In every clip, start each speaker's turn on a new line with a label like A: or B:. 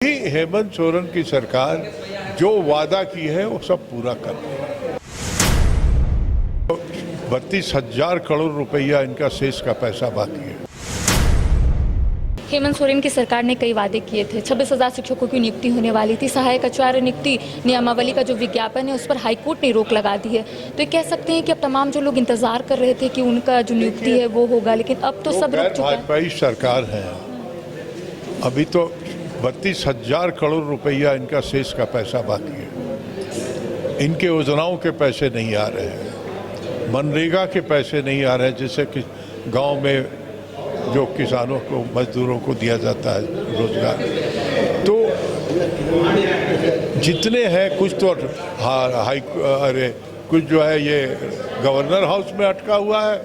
A: भी हेमंत सोरेन की सरकार जो वादा की है वो सब पूरा कर रही है। 32,000 करोड़ रुपया इनका शेष का पैसा बाकी है।
B: हेमंत सोरेन की सरकार ने कई वादे किए थे। 26,000 शिक्षकों की नियुक्ति होने वाली थी। सहायक आचार्य नियुक्ति नियमावली का जो विज्ञापन है उस पर हाईकोर्ट ने रोक लगा दी है। तो ये कह सकते हैं कि अब तमाम जो लोग इंतजार कर रहे थे कि उनका जो नियुक्ति है वो होगा, लेकिन अब तो सब रुक चुका है।
A: भाजपा सरकार है, अभी तो 32,000 करोड़ रुपया इनका शेष का पैसा बाकी है। इनके योजनाओं के पैसे नहीं आ रहे हैं, मनरेगा के पैसे नहीं आ रहे हैं, जैसे कि गांव में जो किसानों को मजदूरों को दिया जाता है रोजगार। तो जितने हैं कुछ तो कुछ जो है ये गवर्नर हाउस में अटका हुआ है।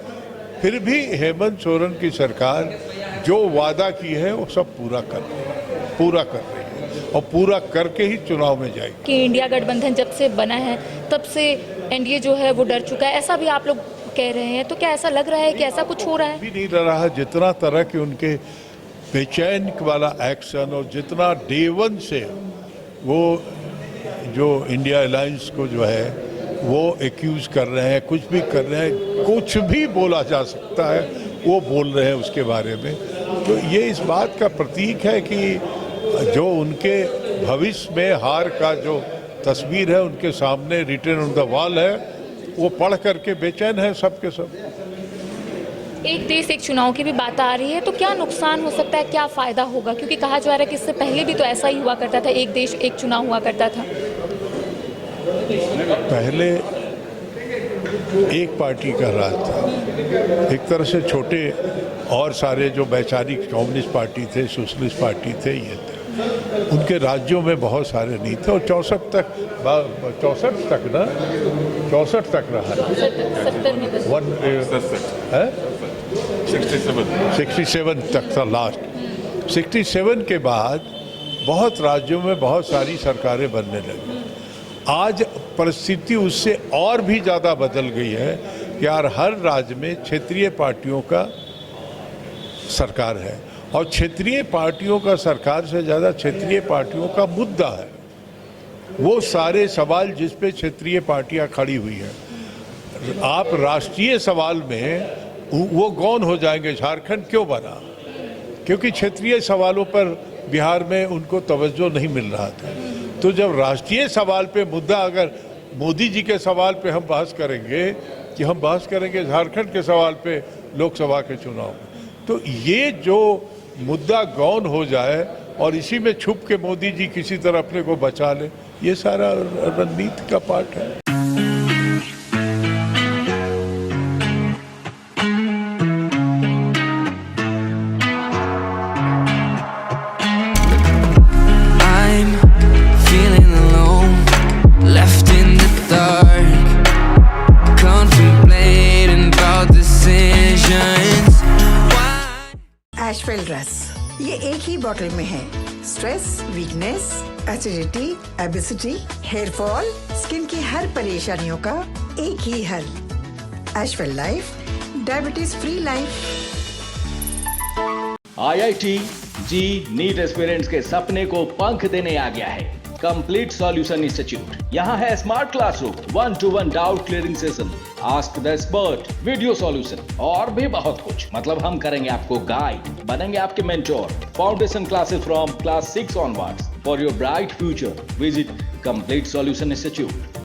A: फिर भी हेमंत सोरेन की सरकार जो वादा की है वो सब पूरा कर रही है और पूरा करके ही चुनाव में जाएगी।
B: कि इंडिया गठबंधन जब से बना है तब से एनडीए जो है वो डर चुका है, ऐसा भी आप लोग कह रहे हैं। तो क्या ऐसा लग रहा है कि ऐसा कुछ हो रहा है?
A: भी नहीं लग रहा है। जितना तरह के उनके बेचैन वाला एक्शन और जितना डे वन से वो जो इंडिया अलायंस को जो है वो एक्यूज कर रहे हैं, कुछ भी कर रहे हैं, कुछ भी बोला जा सकता है वो बोल रहे हैं उसके बारे में। तो ये इस बात का प्रतीक है कि जो उनके भविष्य में हार का जो तस्वीर है उनके सामने रिटन ऑन द वॉल है, वो पढ़ करके बेचैन है सबके सब।
B: एक देश एक चुनाव की भी बात आ रही है, तो क्या नुकसान हो सकता है, क्या फायदा होगा? क्योंकि कहा जा रहा है कि इससे पहले भी तो ऐसा ही हुआ करता था, एक देश एक चुनाव हुआ करता था।
A: पहले एक पार्टी का राज था, एक तरह से छोटे और सारे जो वैचारिक कम्युनिस्ट पार्टी थे, सोशलिस्ट पार्टी थे, ये थे। उनके राज्यों में बहुत सारे नहीं थे और 64 तक रहा। 67 तक था लास्ट। 67 के बाद बहुत राज्यों में बहुत सारी सरकारें बनने लगी। आज परिस्थिति उससे और भी ज़्यादा बदल गई है कि यार हर राज्य में क्षेत्रीय पार्टियों का सरकार है और क्षेत्रीय पार्टियों का सरकार से ज़्यादा क्षेत्रीय पार्टियों का मुद्दा है। वो सारे सवाल जिस पे क्षेत्रीय पार्टियां खड़ी हुई हैं, आप राष्ट्रीय सवाल में वो गौन हो जाएंगे। झारखंड क्यों बना? क्योंकि क्षेत्रीय सवालों पर बिहार में उनको तवज्जो नहीं मिल रहा था। तो जब राष्ट्रीय सवाल पे मुद्दा, अगर मोदी जी के सवाल पे हम बहस करेंगे कि हम बहस करेंगे झारखंड के सवाल पे लोकसभा के चुनाव में, तो ये जो मुद्दा गौन हो जाए और इसी में छुप के मोदी जी किसी तरह अपने को बचा ले, ये सारा रणनीति का पार्ट है।
C: एशवेल ड्रेस, ये एक ही बॉटल में है। Stress, weakness, acidity, obesity, hair fall, skin की हर परेशानियों का एक ही हल। एशवेल life, diabetes free life.
D: IIT JEE NEET aspirants के सपने को पंख देने आ गया है कंप्लीट सॉल्यूशन इंस्टीट्यूट। यहाँ है smart classroom, 1-to-1 doubt clearing session, ask the expert, video solution और भी बहुत कुछ। मतलब हम करेंगे आपको गाइड, बनेंगे आपके mentor. Foundation classes from class 6 onwards for your bright future. Visit complete solution institute.